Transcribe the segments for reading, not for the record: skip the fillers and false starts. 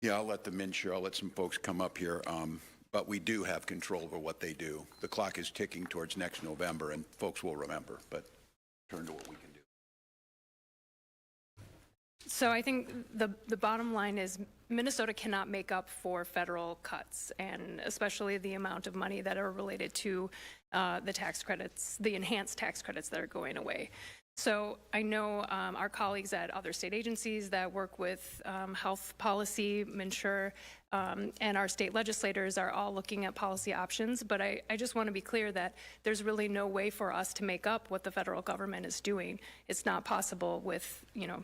Yeah, I'll let I'll let some folks come up here, but we do have control over what they do. The clock is ticking towards next November, and folks will remember, but turn to what we can do. So I think the bottom line is Minnesota cannot make up for federal cuts, and especially the amount of money that are related to the tax credits, the enhanced tax credits that are going away. So I know our colleagues at other state agencies that work with health policy, MNsure, and our state legislators are all looking at policy options. But I just want to be clear that there's really no way for us to make up what the federal government is doing. It's not possible with, you know,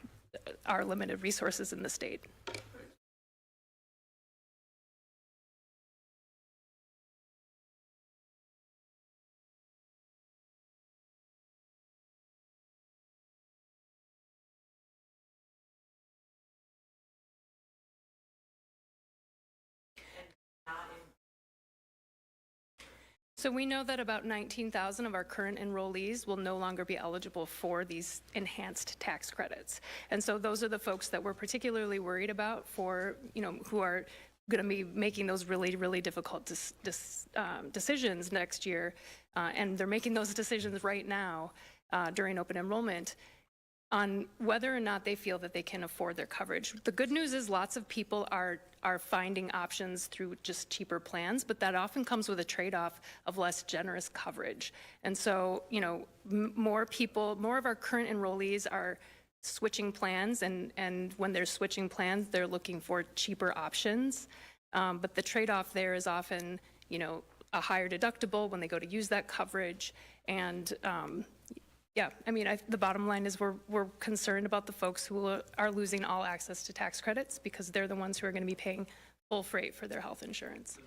our limited resources in the state. So we know that about 19,000 of our current enrollees will no longer be eligible for these enhanced tax credits. And so those are the folks that we're particularly worried about for, you know, who are going to be making those really, really difficult decisions next year. And they're making those decisions right now during open enrollment on whether or not they feel that they can afford their coverage. The good news is lots of people are finding options through just cheaper plans, but that often comes with a trade-off of less generous coverage. And so, you know, more of our current enrollees are switching plans, and when they're switching plans, they're looking for cheaper options. But the trade-off there is often, you know, a higher deductible when they go to use that coverage. And yeah, I mean, the bottom line is we're concerned about the folks who are losing all access to tax credits because they're the ones who are going to be paying full freight for their health insurance.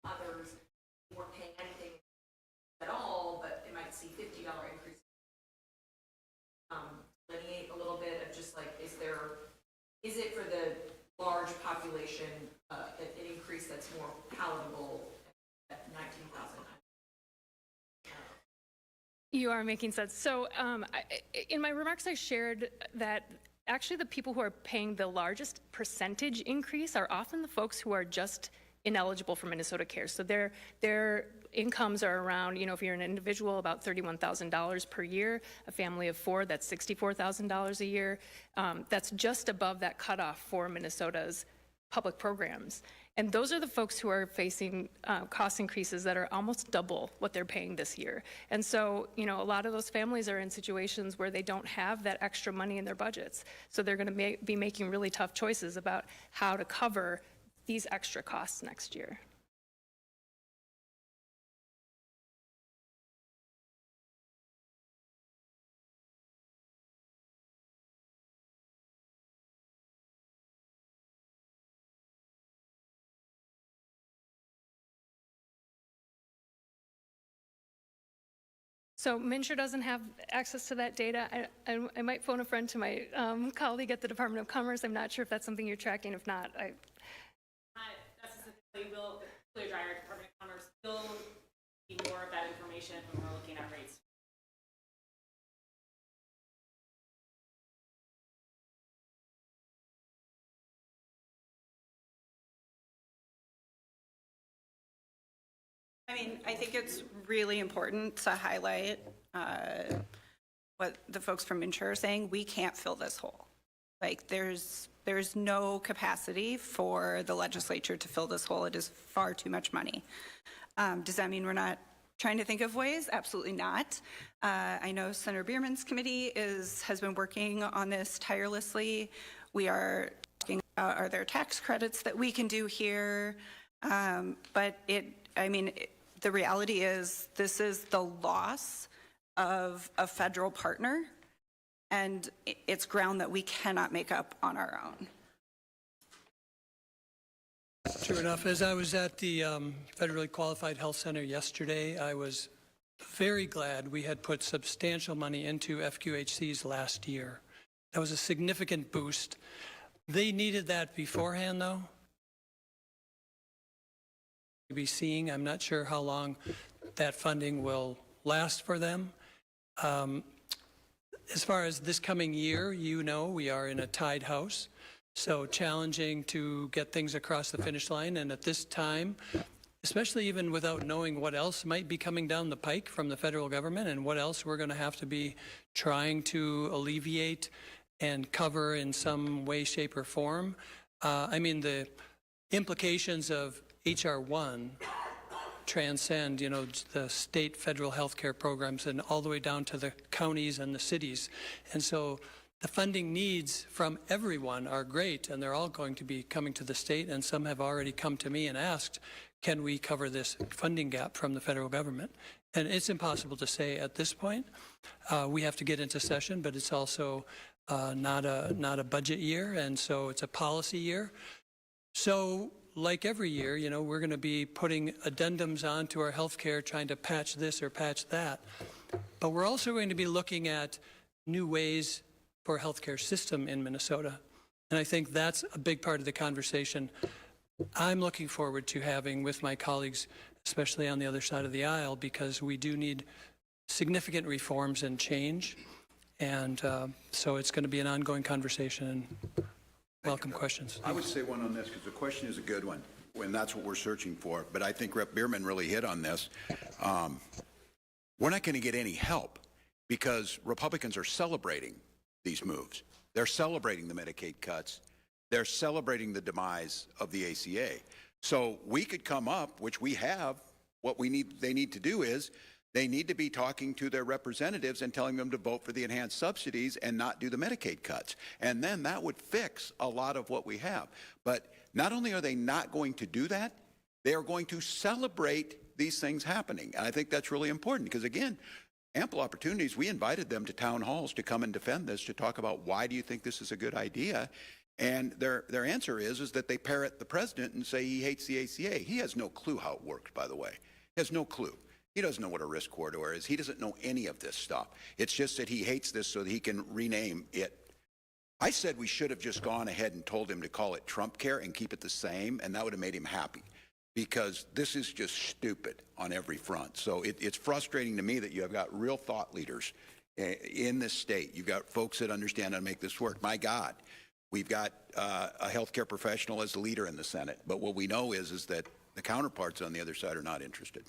Others weren't paying anything at all, but they might see $50 increase. Delineate a little bit of just like, is it for the large population an increase that's more palatable at 19,000? You are making sense. So in my remarks, I shared that actually the people who are paying the largest percentage increase are often the folks who are just ineligible for Minnesota Care. So their incomes are around, you know, if you're an individual, about $31,000 per year. A family of four, that's $64,000 a year. That's just above that cutoff for Minnesota's public programs. And those are the folks who are facing cost increases that are almost double what they're paying this year. And so, you know, a lot of those families are in situations where they don't have that extra money in their budgets. So they're going to be making really tough choices about how to cover these extra costs next year. So MNsure doesn't have access to that data. I might phone a friend to my colleague at the Department of Commerce. I'm not sure if that's something you're tracking. If not, Necessarily will clear dryer Department of Commerce will need more of that information when we're looking at rates. I mean, I think it's really important to highlight what the folks from MNsure are saying. We can't fill this hole. Like, there's no capacity for the legislature to fill this hole. It is far too much money. Does that mean we're not trying to think of ways? Absolutely not. I know Senator Bierman's committee has been working on this tirelessly. We are talking about, are there tax credits that we can do here? But the reality is this is the loss of a federal partner, and it's ground that we cannot make up on our own. True enough. As I was at the Federally Qualified Health Center yesterday, I was very glad we had put substantial money into FQHCs last year. That was a significant boost. They needed that beforehand, though. To be seeing, I'm not sure how long that funding will last for them. As far as this coming year, you know, we are in a tied house, so challenging to get things across the finish line. And at this time, especially even without knowing what else might be coming down the pike from the federal government and what else we're going to have to be trying to alleviate and cover in some way, shape, or form. I mean, the implications of H.R. 1 transcend, you know, the state, federal healthcare programs and all the way down to the counties and the cities. And so the funding needs from everyone are great, and they're all going to be coming to the state, and some have already come to me and asked, can we cover this funding gap from the federal government? And it's impossible to say at this point. We have to get into session, but it's also not a budget year, and so it's a policy year. So like every year, you know, we're going to be putting addendums onto our health care, trying to patch this or patch that. But we're also going to be looking at new ways for a healthcare system in Minnesota. And I think that's a big part of the conversation I'm looking forward to having with my colleagues, especially on the other side of the aisle, because we do need significant reforms and change. And so it's going to be an ongoing conversation, and welcome questions. I would say one on this, because the question is a good one, and that's what we're searching for. But I think Rep. Bierman really hit on this. We're not going to get any help because Republicans are celebrating these moves. They're celebrating the Medicaid cuts. They're celebrating the demise of the ACA. So we could come up, which we have, what they need to do is they need to be talking to their representatives and telling them to vote for the enhanced subsidies and not do the Medicaid cuts. And then that would fix a lot of what we have. But not only are they not going to do that, they are going to celebrate these things happening. And I think that's really important because, again, ample opportunities. We invited them to town halls to come and defend this, to talk about why do you think this is a good idea. And their answer is that they parrot the president and say he hates the ACA. He has no clue how it works, by the way. He has no clue. He doesn't know what a risk corridor is. He doesn't know any of this stuff. It's just that he hates this so that he can rename it. I said we should have just gone ahead and told him to call it Trump Care and keep it the same, and that would have made him happy, because this is just stupid on every front. So it's frustrating to me that you have got real thought leaders in this state. You've got folks that understand how to make this work. My God, we've got a healthcare professional as the leader in the Senate, but what we know is that the counterparts on the other side are not interested.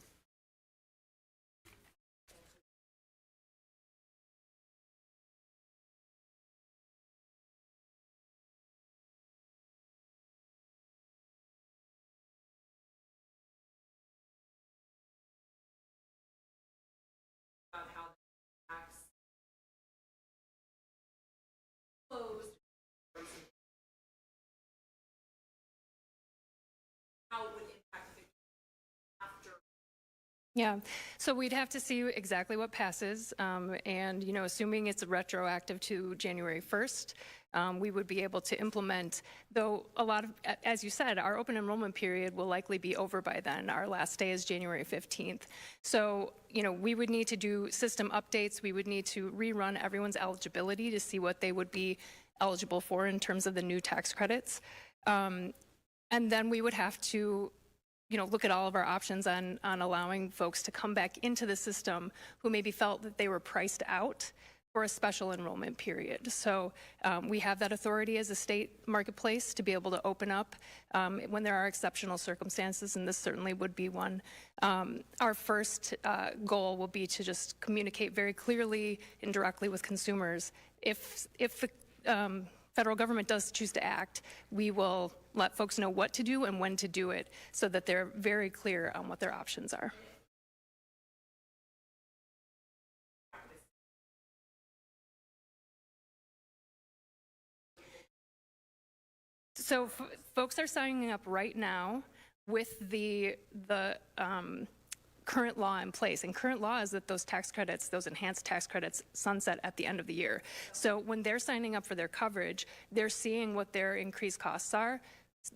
About how the tax closed, how it would impact the after. Yeah, so we'd have to see exactly what passes, and, you know, assuming it's retroactive to January 1st, we would be able to implement, though a lot of, as you said, our open enrollment period will likely be over by then. Our last day is January 15th. So, you know, we would need to do system updates. We would need to rerun everyone's eligibility to see what they would be eligible for in terms of the new tax credits. And then we would have to, you know, look at all of our options on allowing folks to come back into the system who maybe felt that they were priced out for a special enrollment period. So we have that authority as a state marketplace to be able to open up when there are exceptional circumstances, and this certainly would be one. Our first goal will be to just communicate very clearly and directly with consumers. If the federal government does choose to act, we will let folks know what to do and when to do it so that they're very clear on what their options are. So folks are signing up right now with the current law in place, and current law is that those tax credits, those enhanced tax credits, sunset at the end of the year. So when they're signing up for their coverage, they're seeing what their increased costs are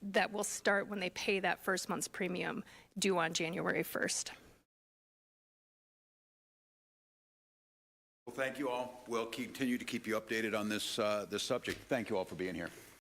that will start when they pay that first month's premium due on January 1st. Well, thank you all. We'll continue to keep you updated on this subject. Thank you all for being here.